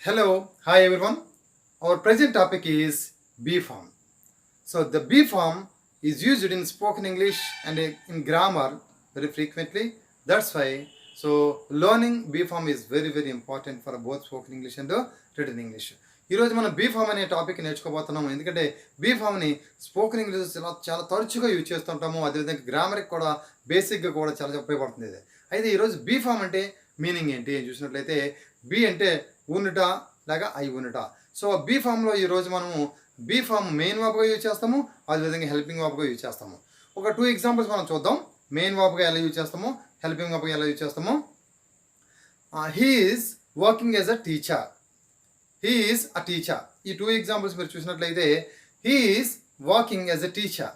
Hello, hi everyone. Our present topic is B form. So the B form is used in spoken English and in grammar very frequently. That's why learning B form is very important for both spoken English and written English. ఈరోజు మనం be form అనే topic నేర్చుకోబోతున్నాము. ఎందుకంటే be ఫామ్ని spoken English చాలా తరచుగా use చేస్తుంటాము. అదేవిధంగా గ్రామర్కి కూడా బేసిక్గా కూడా చాలా ఉపయోగపడుతుంది ఇది. అయితే ఈరోజు బీ ఫామ్ అంటే మీనింగ్ ఏంటి అని చూసినట్లయితే బీ అంటే ఊనుట లేక అయి ఊనుట. సో బీ ఫామ్లో ఈరోజు మనము బీ ఫామ్ మెయిన్ వర్బ్గా యూజ్ చేస్తాము, అదేవిధంగా హెల్పింగ్ వర్బ్గా యూజ్ చేస్తాము. ఒక 2 ఎగ్జాంపుల్స్ మనం చూద్దాం. మెయిన్ వర్బ్గా ఎలా యూజ్ చేస్తాము, హెల్పింగ్ వర్బ్గా ఎలా యూజ్ చేస్తాము. He is working as a teacher. He is a teacher. ఈ 2 ఎగ్జాంపుల్స్ మీరు చూసినట్లయితే he is working as a teacher.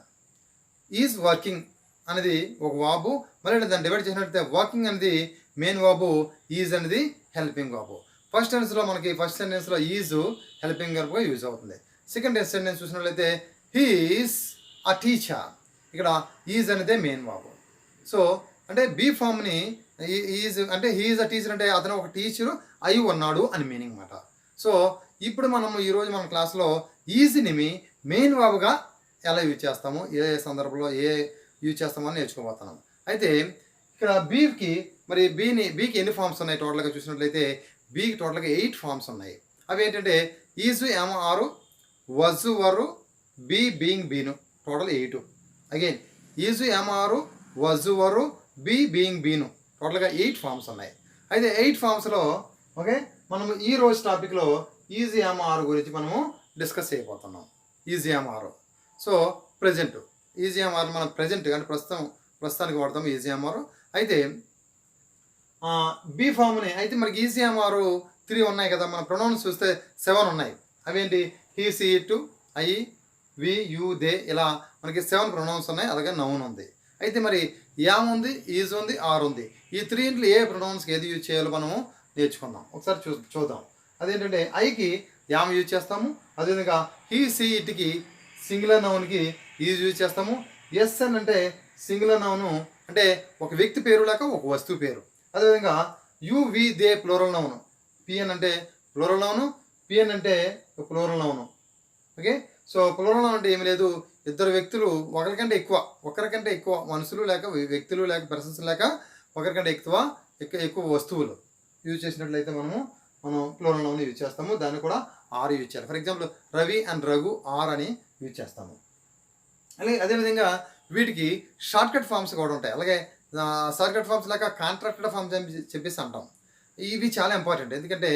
Is working అనేది ఒక వాబు, మళ్ళీ దాన్ని డివైడ్ చేసినట్లయితే వర్కింగ్ అనేది మెయిన్ వాబు, ఈజ్ అనేది హెల్పింగ్ వాబు. ఫస్ట్ సెంటెన్స్లో ఈజ్ హెల్పింగ్ వర్బ్గా యూజ్ అవుతుంది. సెకండ్ సెంటెన్స్ చూసినట్లయితే హీ ఈజ్ అ టీచర్. ఇక్కడ ఈజ్ అనేది మెయిన్ వాబు. సో అంటే బీ ఫామ్ని ఈజ్ అంటే హీ ఈజ్ అ టీచర్ అంటే అతను ఒక టీచరు అయి ఉన్నాడు అని మీనింగ్ అన్నమాట. సో ఇప్పుడు మనము ఈరోజు మన క్లాస్లో ఈజ్ని మెయిన్ వాబుగా ఎలా యూజ్ చేస్తాము, ఏ సందర్భంలో యూజ్ చేస్తామో అని నేర్చుకోబోతున్నాం. అయితే ఇక్కడ బీకి ఎన్ని ఫామ్స్ ఉన్నాయి టోటల్గా చూసినట్లయితే బీకి టోటల్గా 8 ఫామ్స్ ఉన్నాయి. అవి ఏంటంటే ఈజు ఏమో 6, was were, be being been, total 8. Again is ఏమో 6, వజు వరు, బీ బీయింగ్ బీను, టోటల్గా 8 ఫామ్స్ ఉన్నాయి. అయితే 8 ఫామ్స్లో ఓకే మనము ఈ రోజు టాపిక్లో ఈజీ ఏమో గురించి మనము డిస్కస్ చేయబోతున్నాం. ఈజీ ఏమో సో ప్రజెంట్ ఈజీ ఏమో మనం ప్రజెంట్ అంటే ప్రస్తుతానికి వాడతాము ఈజీ ఏమో. అయితే బీ ఫామ్ని అయితే మనకి ఈజీ ఏమో 3 ఉన్నాయి కదా, మన ప్రొనౌన్స్ చూస్తే 7 ఉన్నాయి. అవేంటి he, she, it, I, we, you, they, ఇలా మనకి 7 ప్రొనౌన్స్ ఉన్నాయి. అలాగే నౌన్ ఉంది. అయితే మరి యామ్ ఉంది, ఈజ్ ఉంది, ఆర్ ఉంది. ఈ 3 ఏ ప్రొనౌన్స్కి ఏది యూజ్ చేయాలో మనము నేర్చుకుందాం. ఒకసారి చూద్దాం. అదేంటంటే ఐకి యామ్ యూజ్ చేస్తాము, అదేవిధంగా హీ, సీ, ఇట్కి సింగులర్ నౌన్కి ఈజ్ యూజ్ చేస్తాము. ఎస్ అని అంటే సింగులర్ నౌను అంటే ఒక వ్యక్తి పేరు లేక ఒక వస్తువు పేరు. అదేవిధంగా you, we, they plural noun. PN అంటే ప్లూరల్ నౌను, పిఎన్ అంటే plural noun. Okay so plural noun అంటే ఏమి లేదు, ఇద్దరు వ్యక్తులు ఒకరికంటే ఎక్కువ మనుషులు లేక వ్యక్తులు లేక పర్సన్స్ లేక ఒకరికంటే ఎక్కువ వస్తువులు యూజ్ చేసినట్లయితే మనం ప్లూరల్ నౌన్ యూజ్ చేస్తాము. దాన్ని కూడా ఆర్ యూజ్ చేయాలి. For example Ravi and Raghu are అని యూజ్ చేస్తాము. అలాగే అదేవిధంగా వీటికి షార్ట్కట్ ఫామ్స్ కూడా ఉంటాయి. అలాగే షార్ట్కట్ ఫామ్స్ లేక కాంట్రాక్టెడ్ ఫామ్స్ అని చెప్పేసి అంటాం. ఇవి చాలా ఇంపార్టెంట్. ఎందుకంటే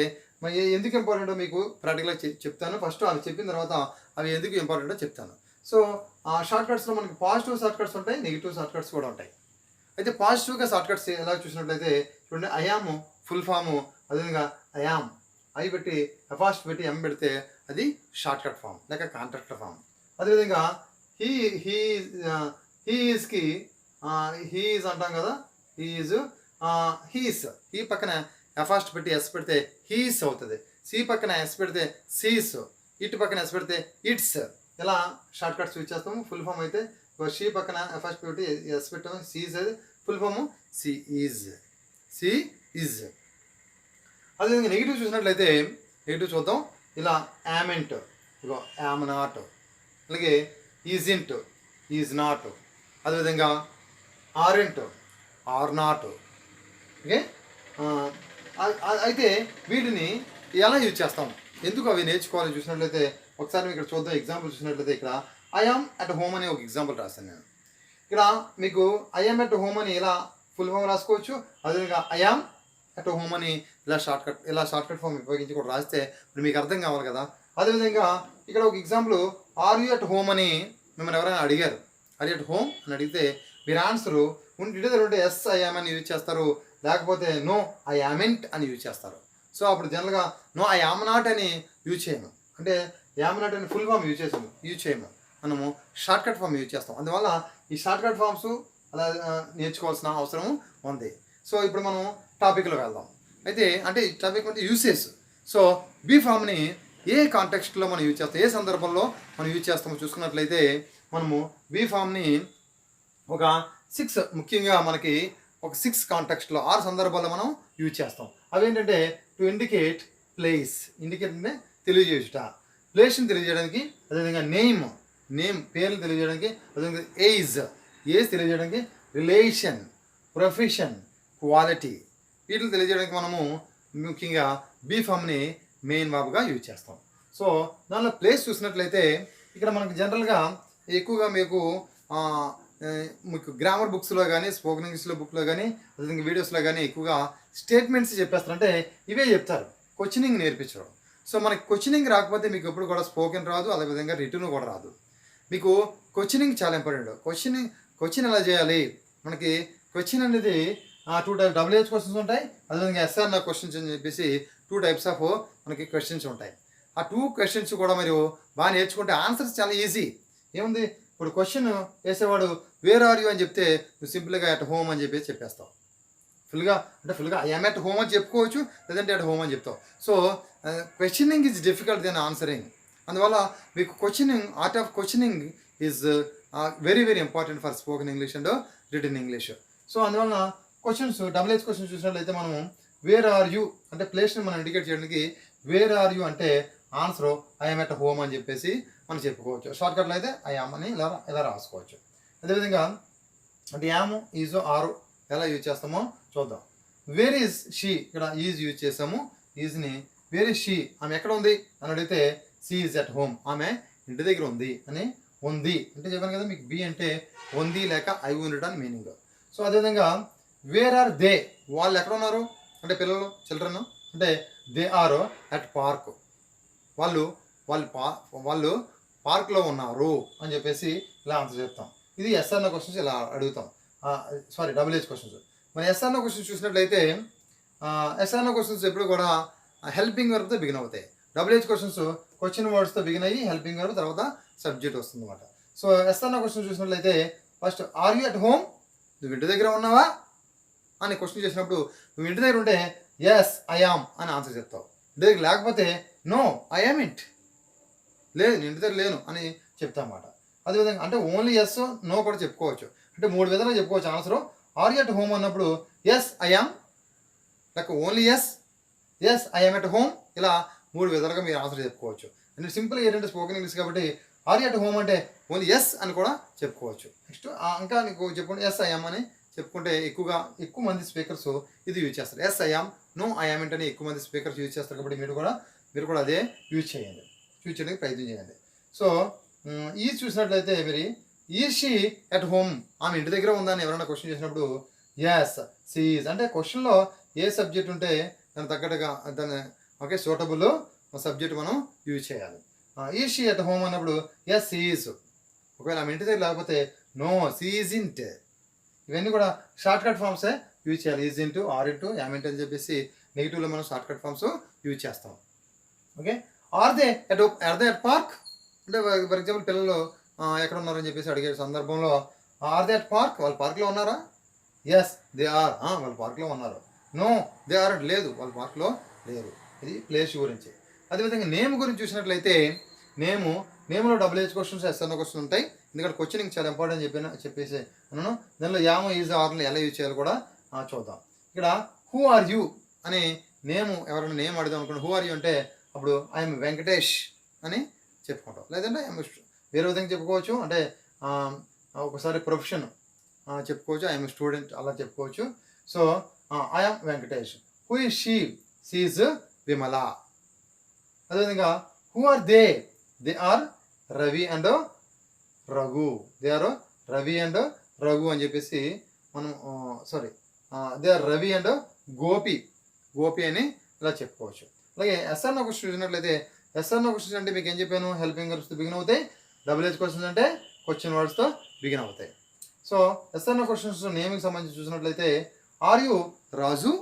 ఎందుకు ఇంపార్టెంటో మీకు ప్రాక్టికల్గా చెప్తాను. ఫస్ట్ అవి చెప్పిన తర్వాత అవి ఎందుకు ఇంపార్టెంటో చెప్తాను. సో ఆ షార్ట్కట్స్లో మనకి పాజిటివ్ షార్ట్కట్స్ ఉంటాయి, నెగిటివ్ షార్ట్కట్స్ కూడా ఉంటాయి. అయితే పాజిటివ్గా షార్ట్కట్స్ ఎలా చూసినట్లయితే చూడండి, ఐయాము ఫుల్ ఫాము, అదేవిధంగా ఐయామ్ ఐ పెట్టి ఎఫాస్ట్ పెట్టి ఎం పెడితే అది షార్ట్కట్ ఫామ్ లేక కాంట్రాక్టర్ ఫామ్. అదేవిధంగా హీఈస్కి హీఈస్ అంటాం కదా, హీస్ హీ పక్కన ఎఫాస్ట్ పెట్టి ఎస్ పెడితే హీస్ అవుతుంది. సి పక్కన ఎస్ పెడితే సీస్, ఇటు పక్కన ఎస్ పెడితే ఇట్స్. ఇలా షార్ట్ కట్స్ యూజ్ చేస్తాము. ఫుల్ ఫామ్ అయితే షీ పక్కన ఎఫాస్ట్ పెట్టి ఎస్ పెట్టాము, సీస్ అది ఫుల్ ఫాము సి ఈజ్. అదేవిధంగా నెగిటివ్ చూసినట్లయితే నెగిటివ్ చూద్దాం. ఇలా యామెంట్, ఇగో యామ్ నాట్, అలాగే ఈజింట్, ఈజ్ నాట్, అదేవిధంగా ఆరెంట్, ఆర్ నాట్. ఓకే అయితే వీటిని ఎలా యూజ్ చేస్తాం, ఎందుకు అవి నేర్చుకోవాలని చూసినట్లయితే ఒకసారి ఇక్కడ చూద్దాం. ఎగ్జాంపుల్ చూసినట్లయితే ఇక్కడ ఐఆమ్ అట్ హోమ్ అని ఒక ఎగ్జాంపుల్ రాశాను నేను. ఇక్కడ మీకు ఐఆమ్ అట్ హోమ్ అని ఇలా ఫుల్ ఫామ్ రాసుకోవచ్చు. అదేవిధంగా ఐఆమ్ అట్ హోమ్ అని ఇలా షార్ట్కట్ ఫామ్ ఉపయోగించి కూడా రాస్తే ఇప్పుడు మీకు అర్థం కావాలి కదా. అదేవిధంగా ఇక్కడ ఒక example are you at home అని మిమ్మల్ని ఎవరైనా అడిగారు, ఆర్ యూ అట్ హోమ్ అని అడిగితే మీరు ఆన్సరు ఉంటే ఎస్ ఐ యామ్ అని యూజ్ చేస్తారు, లేకపోతే నో ఐ యామెంట్ అని యూజ్ చేస్తారు. సో అప్పుడు జనరల్గా నో ఐ యామ్ నాట్ అని యూజ్ చేయము, అంటే యామ్ నాట్ అని ఫుల్ ఫామ్ యూజ్ చేయము, మనము షార్ట్కట్ ఫామ్ యూజ్ చేస్తాం. అందువల్ల ఈ షార్ట్కట్ ఫామ్స్ అలా నేర్చుకోవాల్సిన అవసరం ఉంది. సో ఇప్పుడు మనం టాపిక్లో వెళ్దాం. అయితే అంటే ఈ టాపిక్ అంటే యూసేజ్. సో బీ ఫామ్ని ఏ కాంటెక్స్ట్లో మనం యూజ్ చేస్తాం, ఏ సందర్భంలో మనం యూజ్ చేస్తామో చూసుకున్నట్లయితే మనము బీ ఫామ్ని ఒక 6 ముఖ్యంగా మనకి ఒక 6 కాంటెక్స్ట్లో 6 సందర్భాల్లో మనం యూజ్ చేస్తాం. అవేంటంటే టు ఇండికేట్ ప్లేస్ ఇండికేట్ అంటే తెలియజేయుట, ప్లేస్ని తెలియజేయడానికి, అదేవిధంగా నేమ్ పేర్లు తెలియజేయడానికి, అదేవిధంగా ఏజ్ తెలియజేయడానికి, రిలేషన్, ప్రొఫెషన్, క్వాలిటీ వీటిని తెలియజేయడానికి మనము ముఖ్యంగా బీ ఫామ్ని మెయిన్ వర్బ్గా యూజ్ చేస్తాం. సో దానిలో ప్లేస్ చూసినట్లయితే ఇక్కడ మనకు జనరల్గా ఎక్కువగా మీకు గ్రామర్ బుక్స్లో కానీ స్పోకెన్ ఇంగ్లీష్లో బుక్లో కానీ అదేవిధంగా వీడియోస్లో కానీ ఎక్కువగా స్టేట్మెంట్స్ చెప్పేస్తారంటే ఇవే చెప్తారు, క్వశ్చనింగ్ నేర్పించడం. సో మనకి క్వశ్చనింగ్ రాకపోతే మీకు ఎప్పుడు కూడా స్పోకెన్ రాదు, అదేవిధంగా రిటర్న్ కూడా రాదు. మీకు క్వశ్చనింగ్ చాలా ఇంపార్టెంట్. క్వశ్చన్ ఎలా చేయాలి, మనకి క్వశ్చన్ అనేది 2 టైప్స్ WH క్వశ్చన్స్ ఉంటాయి, అదేవిధంగా SR క్వశ్చన్స్ అని చెప్పేసి 2 టైప్స్ ఆఫ్ మనకి క్వశ్చన్స్ ఉంటాయి. ఆ 2 క్వశ్చన్స్ కూడా మీరు బాగా నేర్చుకుంటే ఆన్సర్స్ చాలా ఈజీ. ఏముంది, ఇప్పుడు క్వశ్చన్ వేసేవాడు వేర్ ఆర్ యూ అని చెప్తే నువ్వు సింపుల్గా అట్ హోమ్ అని చెప్పేసి చెప్పేస్తావు. ఫుల్గా ఐఎమ్ ఎట్ హోమ్ అని చెప్పుకోవచ్చు, లేదంటే అట్ హోమ్ అని చెప్తావు. So questioning is difficult then answering. అందువల్ల మీకు art of questioning is very very important for spoken English and written English. So అందువల్ల క్వశ్చన్స్ WH క్వశ్చన్స్ చూసినట్లయితే మనము వేర్ ఆర్ యూ అంటే ప్లేస్ని మనం ఇండికేట్ చేయడానికి వేర్ ఆర్ యూ అంటే ఆన్సర్ ఐఎమ్ ఎట్ హోమ్ అని చెప్పేసి మనం చెప్పుకోవచ్చు. షార్ట్కట్లో అయితే ఐఎమ్ అని ఇలా రాసుకోవచ్చు. అదేవిధంగా అంటే యామ్, ఈజో, ఆరు ఎలా యూజ్ చేస్తామో చూద్దాం. వేర్ ఈజ్ షీ, ఇక్కడ ఈజ్ యూజ్ చేసాము. ఈజ్ని వేర్ ఈజ్ షీ, ఆమె ఎక్కడ ఉంది అని అడిగితే షీ ఈజ్ ఎట్ హోమ్, ఆమె ఇంటి దగ్గర ఉంది అని. ఉంది అంటే చెప్పాను కదా మీకు బి అంటే ఉంది లేక అయి ఉండటం అని మీనింగ్. సో అదేవిధంగా వేర్ ఆర్ దే, వాళ్ళు ఎక్కడ ఉన్నారు అంటే పిల్లలు, చిల్డ్రన్ అంటే దే ఆర్ అట్ పార్క్, వాళ్ళు పార్క్లో ఉన్నారు అని చెప్పేసి ఇలా ఆన్సర్ చెప్తాం. ఇది SR క్వశ్చన్స్ ఇలా అడుగుతాం, WH క్వశ్చన్స్. మరి SR క్వశ్చన్స్ చూసినట్లయితే SR క్వశ్చన్స్ ఎప్పుడు కూడా హెల్పింగ్ వర్బ్తో బిగిన్ అవుతాయి. WH క్వశ్చన్స్ క్వశ్చన్ వర్డ్స్తో బిగిన్ అయ్యి హెల్పింగ్ వర్బ్ తర్వాత సబ్జెక్ట్ వస్తుంది అనమాట. సో SR క్వశ్చన్ చూసినట్లయితే first are you at home, నువ్వు ఇంటి దగ్గర ఉన్నావా అని క్వశ్చన్ చేసినప్పుడు నువ్వు ఇంటి దగ్గర ఉంటే ఎస్ ఐ యామ్ అని ఆన్సర్ చెప్తావు. ఇంటి దగ్గర లేకపోతే నో ఐ యామ్ ఇంట్, లేదు నేను ఇంటి దగ్గర లేను అని చెప్తా అన్నమాట. అదేవిధంగా అంటే ఓన్లీ ఎస్ నో కూడా చెప్పుకోవచ్చు, అంటే 3 విధాలుగా చెప్పుకోవచ్చు answer. Are you at home అన్నప్పుడు ఎస్ ఐ యామ్, లేక only yes I am at home, ఇలా 3 విధాలుగా మీరు ఆన్సర్ చెప్పుకోవచ్చు. అంటే సింపుల్గా ఏంటంటే స్పోకెన్ ఇంగ్లీష్ కాబట్టి ఆర్ యూ అట్ హోమ్ అంటే ఓన్లీ ఎస్ అని కూడా చెప్పుకోవచ్చు. నెక్స్ట్ ఇంకా నీకు చెప్పుకుంటే ఎస్ ఐ యామ్ అని చెప్పుకుంటే ఎక్కువ మంది స్పీకర్స్ ఇది యూజ్ చేస్తారు. Yes I am, no I am అంటే ఎక్కువ మంది స్పీకర్స్ యూజ్ చేస్తారు కాబట్టి మీరు కూడా అదే యూజ్ చేయడానికి ప్రయత్నం చేయండి. సో ఈ చూసినట్లయితే మరి షీ ఎట్ హోమ్, ఆమె ఇంటి దగ్గర ఉందని ఎవరైనా క్వశ్చన్ చేసినప్పుడు ఎస్ షీ ఈజ్ అంటే క్వశ్చన్లో ఏ సబ్జెక్ట్ ఉంటే దానికి తగ్గట్టుగా దాని సూటబుల్ సబ్జెక్ట్ మనం యూజ్ చేయాలి. షీ ఎట్ హోమ్ అన్నప్పుడు ఎస్ షీ ఈజ్, ఒకవేళ ఆమె ఇంటి దగ్గర లేకపోతే నో షీ ఈజ్ ఇంట్. ఇవన్నీ కూడా షార్ట్ కట్ ఫామ్సే యూజ్ చేయాలి. Isn't, aren't, amn't అని చెప్పేసి నెగిటివ్లో మనం షార్ట్ కట్ ఫామ్స్ యూజ్ చేస్తాం. Okay, are they at park అంటే ఫర్ ఎగ్జాంపుల్ పిల్లలు ఎక్కడ ఉన్నారని చెప్పేసి అడిగే సందర్భంలో ఆర్ దే అట్ పార్క్, వాళ్ళు పార్క్లో ఉన్నారా? ఎస్ దే ఆర్, వాళ్ళు పార్క్లో ఉన్నారు. నో దే ఆర్ లేదు, వాళ్ళు పార్క్లో లేరు. ఇది ప్లేస్ గురించి. అదేవిధంగా నేమ్ గురించి చూసినట్లయితే నేమ్లో WH క్వశ్చన్స్ SR క్వశ్చన్స్ ఉంటాయి. ఎందుకంటే క్వశ్చనింగ్ చాలా ఇంపార్టెంట్ చెప్పేసి అన్నాను. దానిలో యామ్, ఈజ్, ఆర్ని ఎలా యూజ్ చేయాలో కూడా చూద్దాం. ఇక్కడ హూ ఆర్ యూ అనే ఎవరైనా నేమ్ అడుగుదాం అనుకోండి, హూ ఆర్ యూ అంటే అప్పుడు ఐఎమ్ వెంకటేష్ అని చెప్పుకుంటాం, లేదంటే వేరే విధంగా చెప్పుకోవచ్చు. అంటే ఒకసారి ప్రొఫెషన్ చెప్పుకోవచ్చు, ఐఎమ్ స్టూడెంట్ అలా చెప్పుకోవచ్చు. So I'm Venkatesh. Who is she is Vimala. అదేవిధంగా who are they are Ravi and Raghu, they are Ravi and Raghu అని చెప్పేసి మనం they are Ravi and Gopi అని ఇలా చెప్పుకోవచ్చు. అలాగే SR క్వశ్చన్ చూసినట్లయితే SR క్వశ్చన్స్ అంటే మీకు ఏం చెప్పాను, హెల్పింగ్ వర్బ్స్తో బిగిన్ అవుతాయి. WH క్వశ్చన్స్ అంటే క్వశ్చన్ వర్డ్స్తో బిగిన్ అవుతాయి. సో SR క్వశ్చన్స్ నేమ్కి సంబంధించి చూసినట్లయితే ఆర్ యూ రాజు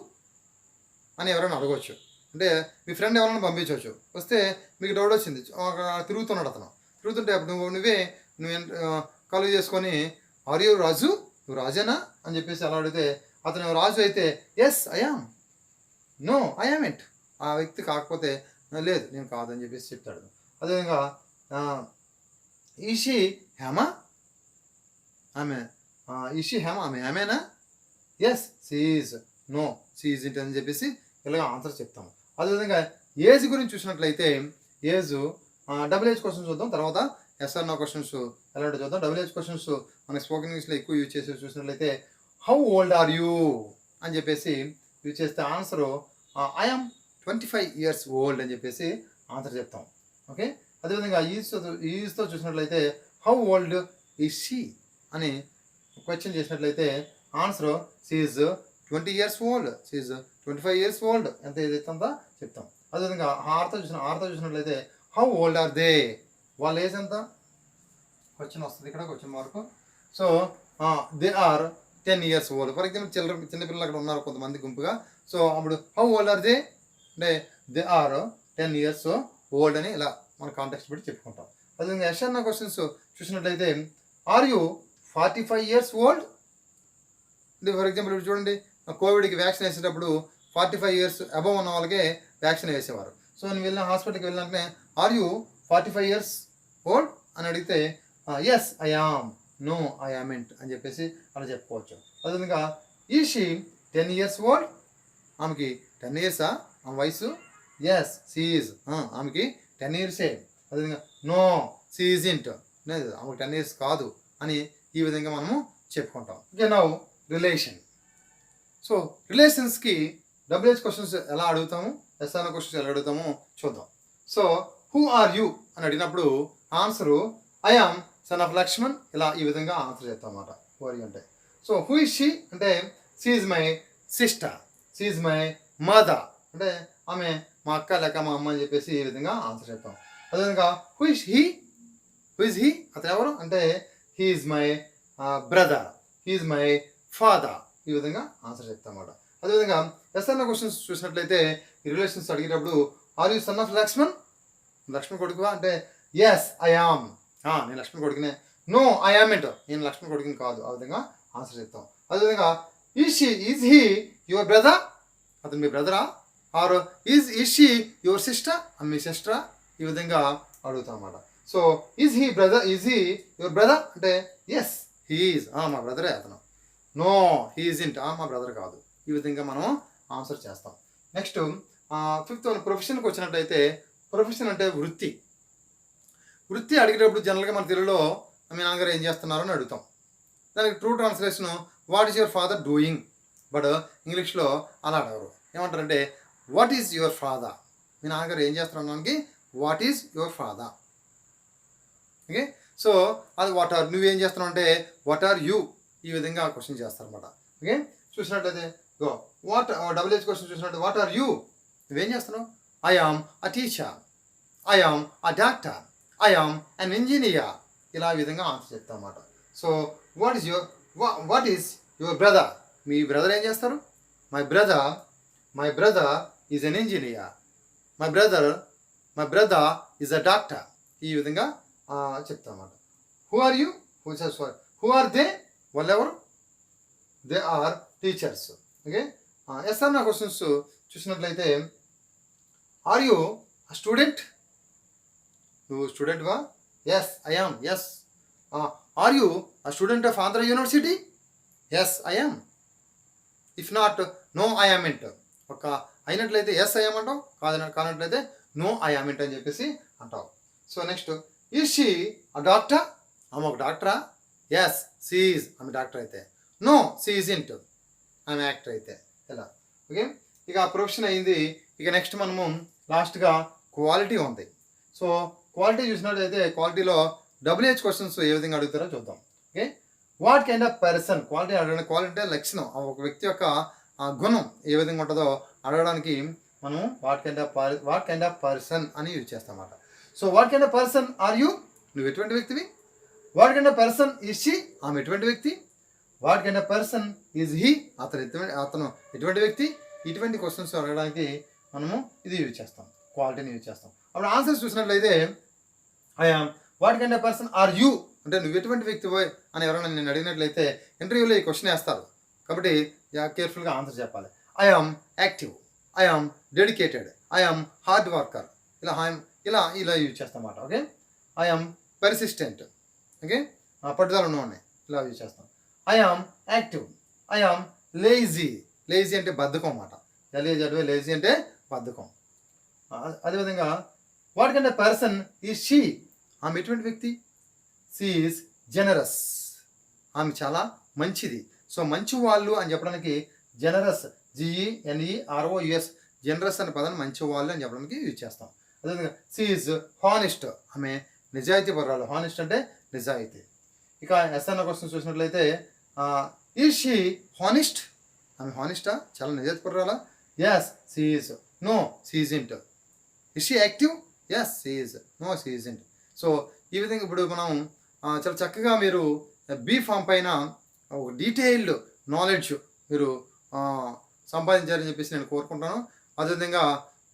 అని ఎవరైనా అడగవచ్చు. అంటే మీ ఫ్రెండ్ ఎవరైనా పంపించవచ్చు. వస్తే మీకు డౌట్ వచ్చింది, తిరుగుతున్నాడు అతను, తిరుగుతుంటే అప్పుడు నువ్వు కాల్ చేసుకొని ఆర్ యూ రాజు, నువ్వు రాజేనా అని చెప్పేసి అలా అడిగితే అతను రాజు అయితే yes I am, no I am it, ఆ వ్యక్తి కాకపోతే లేదు నేను కాదని చెప్పేసి చెప్తాడు. అదేవిధంగా ఈషి హేమ, ఆమె ఈషి హేమ, ఆమెనా? Yes she is, no she isn't అని చెప్పేసి ఇలాగ ఆన్సర్ చెప్తాము. అదేవిధంగా ఏజ్ గురించి చూసినట్లయితే ఏజ్ డబుల్ ఏజ్ క్వశ్చన్స్ చూద్దాం, తర్వాత ఎస్ఆర్ నో క్వశ్చన్స్ ఎలా ఉంటే చూద్దాం. డబుల్ ఏజ్ క్వశ్చన్స్ మన స్పోకెన్ ఇంగ్లీష్లో ఎక్కువ యూజ్ చేసి చూసినట్లయితే హౌ ఓల్డ్ ఆర్ యూ అని చెప్పేసి యూజ్ చేస్తే ఆన్సరు ఐఎమ్ 25 years old అని చెప్పేసి ఆన్సర్ చెప్తాం. ఓకే, అదేవిధంగా ఈజ్తో చూసినట్లయితే హౌ ఓల్డ్ ఈజ్ షీ అని క్వశ్చన్ చేసినట్లయితే answer she is 20 years old, she is 25 years old, ఎంత ఏదైతే అంతా చెప్తాం. అదేవిధంగా ఆర్తో చూసినట్లయితే హౌ ఓల్డ్ ఆర్ దే, వాళ్ళ ఏజ్ ఎంత క్వశ్చన్ వస్తుంది ఇక్కడ, question mark. So they are 10 years old. For example చిన్నపిల్లలు అక్కడ ఉన్నారు కొంతమంది గుంపుగా. సో అప్పుడు హౌ ఓల్డ్ ఆర్ దే అంటే దే ఆర్ 10 years old అని ఇలా మన కాంటెక్స్ట్ పెట్టి చెప్పుకుంటాం. అదేవిధంగా ఎస్ఆర్ క్వశ్చన్స్ చూసినట్లయితే ఆర్ యూ 45 years old అంటే ఫర్ ఎగ్జాంపుల్ ఇప్పుడు చూడండి, కోవిడ్కి వ్యాక్సిన్ వేసేటప్పుడు 45 years అబవ్ ఉన్న వాళ్ళకే వ్యాక్సిన్ వేసేవారు. సో నేను వెళ్ళిన హాస్పిటల్కి వెళ్ళినట్లే ఆర్ యూ 45 years old అని అడిగితే yes I am, no I am not అని చెప్పేసి అలా చెప్పుకోవచ్చు. అదేవిధంగా ఈ షీ 10 years old, ఆమెకి 10 years ఆమె వయసు, ఎస్ షీ ఈజ్ ఆమెకి 10 years. అదేవిధంగా నో షీ ఈజింట్, ఆమెకి 10 years కాదు అని ఈ విధంగా మనము చెప్పుకుంటాం. Okay, now relation. సో రిలేషన్స్కి డబుల్ ఏజ్ క్వశ్చన్స్ ఎలా అడుగుతాము, ఎస్ఆర్ క్వశ్చన్స్ ఎలా అడుగుతామో చూద్దాం. సో హూ ఆర్ యూ అని అడిగినప్పుడు answer I am son of Lakshman, ఇలా ఈ విధంగా ఆన్సర్ చేస్తాం అన్నమాట. హూ ఆర్ యూ అంటే సో హూ ఇస్ షీ అంటే she is my sister, she is my mother అంటే ఆమె మా అక్క లేక మా అమ్మ అని చెప్పేసి ఈ విధంగా ఆన్సర్ చెప్తాం. అదేవిధంగా హూ ఇస్ హీ అతను ఎవరు అంటే he is my brother, he is my father, ఈ విధంగా ఆన్సర్ చెప్తాం అన్నమాట. అదేవిధంగా ఎస్ఆర్ క్వశ్చన్స్ చూసినట్లయితే ఈ రిలేషన్స్ అడిగేటప్పుడు are you son of Lakshman, Lakshman కొడుకువా అంటే ఎస్ ఐ యామ్, నేను లక్ష్మణ్ కొడుకునే, నో ఐ యామెంట్, నేను లక్ష్మణ్ కొడుకుని కాదు, ఆ విధంగా ఆన్సర్ చెప్తాం. అదేవిధంగా ఈజ్ హీ యువర్ బ్రదర్, అతను మీ బ్రదరా, or is she your sister, మీ సిస్టరా, ఈ విధంగా అడుగుతాం అన్నమాట. So is he your brother అంటే ఎస్ హీ ఈజ్, మా బ్రదరే అతను, నో హీ ఈజింట్, మా బ్రదర్ కాదు, ఈ విధంగా మనం ఆన్సర్ చేస్తాం. నెక్స్ట్ ఫిఫ్త్ వన్ ప్రొఫెషన్కి వచ్చినట్టయితే ప్రొఫెషన్ అంటే వృత్తి. వృత్తి అడిగేటప్పుడు జనరల్గా మన తెలుగులో మీ నాన్నగారు ఏం చేస్తున్నారు అని అడుగుతాం. దానికి true translation what is your father doing, but ఇంగ్లీష్లో అలా అడగరు, ఏమంటారంటే వాట్ ఈజ్ యువర్ ఫాదర్, మీ నాన్నగారు ఏం చేస్తున్నారు అనడానికి what is your father. Okay, so అది వాట్ ఆర్, నువ్వేం చేస్తున్నావు అంటే వాట్ ఆర్ యూ, ఈ విధంగా క్వశ్చన్ చేస్తారన్నమాట. ఓకే, చూసినట్లయితే వాట్ డబుల్ ఏజ్ క్వశ్చన్ చూసినట్టు వాట్ ఆర్ యూ, నువ్వేం చేస్తున్నావు, I am a teacher, I am a doctor, I am an engineer, ఇలా ఈ విధంగా ఆన్సర్ చెప్తాం అన్నమాట. So what is your brother, మీ బ్రదర్ ఏం చేస్తారు, my brother is an engineer, my brother is a doctor, ఈ విధంగా చెప్తాం అన్నమాట. Who are you, who are they, వాళ్ళెవరు, they are teachers. Okay, yes or no questions చూసినట్లయితే ఆర్ యూ స్టూడెంట్, నువ్వు స్టూడెంట్వా, yes I am, yes. Are you student of Andhra university, yes I am. If not no I am not, ఒక అయినట్లయితే yes I yam అంటావు, కానట్లయితే no I am not అని చెప్పేసి అంటావు. So next is she a doctor, ఆమె ఒక డాక్టరా, ఎస్ షీ ఈజ్, ఆమె డాక్టర్ అయితే, నో షీ ఈజింట్, ఆమె యాక్టర్ అయితే, ఇలా. ఓకే, ఇక ప్రొఫెషన్ అయింది. ఇక నెక్స్ట్ మనము లాస్ట్గా క్వాలిటీ ఉంది. సో క్వాలిటీ చూసినట్లయితే క్వాలిటీలో డబుల్ ఏజ్ క్వశ్చన్స్ ఏ విధంగా అడుగుతారో చూద్దాం. Okay, what kind of person, quality అడగడానికి, క్వాలిటీ అంటే లక్షణం, ఒక వ్యక్తి యొక్క గుణం ఏ విధంగా ఉంటుందో అడగడానికి మనం వాట్ కైండ్ ఆఫ్ పర్సన్ అని యూజ్ చేస్తాం అన్నమాట. So what kind of person are you, నువ్వు ఎటువంటి వ్యక్తివి, what kind of person is she, ఆమె ఎటువంటి వ్యక్తి, what kind of person is he, అతను ఎటువంటి వ్యక్తి, ఇటువంటి క్వశ్చన్స్ అడగడానికి మనము ఇది యూజ్ చేస్తాం, క్వాలిటీని యూజ్ చేస్తాం. అప్పుడు ఆన్సర్స్ చూసినట్లయితే I am, what kind of person are you అంటే నువ్వు ఎటువంటి వ్యక్తి అని ఎవరైనా నేను అడిగినట్లయితే ఇంటర్వ్యూలో ఈ క్వశ్చన్ వేస్తారు, కాబట్టి కేర్ఫుల్గా ఆన్సర్ చెప్పాలి. I am active, I am dedicated, I am hard worker, ఇలా యూజ్ చేస్తాం అన్నమాట. Okay, I am persistent, okay పట్టుదల ఉన్నవాడిని, ఇలా యూజ్ చేస్తాం. I am active, I am lazy అంటే బద్ధకం అన్నమాట, లేజీ అంటే బద్ధకం. అదేవిధంగా what kind of person is she, ఆమె ఎటువంటి వ్యక్తి? షీ ఈజ్ జనరస్, ఆమె చాలా మంచిది. సో మంచి వాళ్ళు అని చెప్పడానికి జనరస్, GENEROUS, జనరస్ అనే పదాన్ని మంచి వాళ్ళు అని చెప్పడానికి యూజ్ చేస్తాం. అదేవిధంగా షీ ఈజ్ హానెస్ట్, ఆమె నిజాయితీ పరురాలు. హానెస్ట్ అంటే నిజాయితీ. ఇక ఎస్ అన్న క్వశ్చన్ చూసినట్లయితే ఈజ్ షీ హానెస్ట్, ఆమె హానెస్టా, చాలా నిజాయితీ పరురాలా? Yes she is, no she isn't. Is she active? Yes she is, no she isn't. So ఈ విధంగా ఇప్పుడు మనం చాలా చక్కగా మీరు బీ ఫామ్ పైన ఒక డీటెయిల్డ్ నాలెడ్జ్ మీరు సంపాదించారని చెప్పేసి నేను కోరుకుంటాను. అదేవిధంగా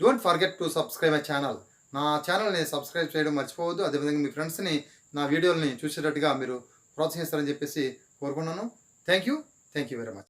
don't forget to subscribe my channel. నా ఛానల్ని సబ్స్క్రైబ్ చేయడం మర్చిపోవద్దు. అదేవిధంగా మీ ఫ్రెండ్స్ని నా వీడియోలని చూసేటట్టుగా మీరు ప్రోత్సహిస్తారని చెప్పేసి కోరుకున్నాను. Thank you very much.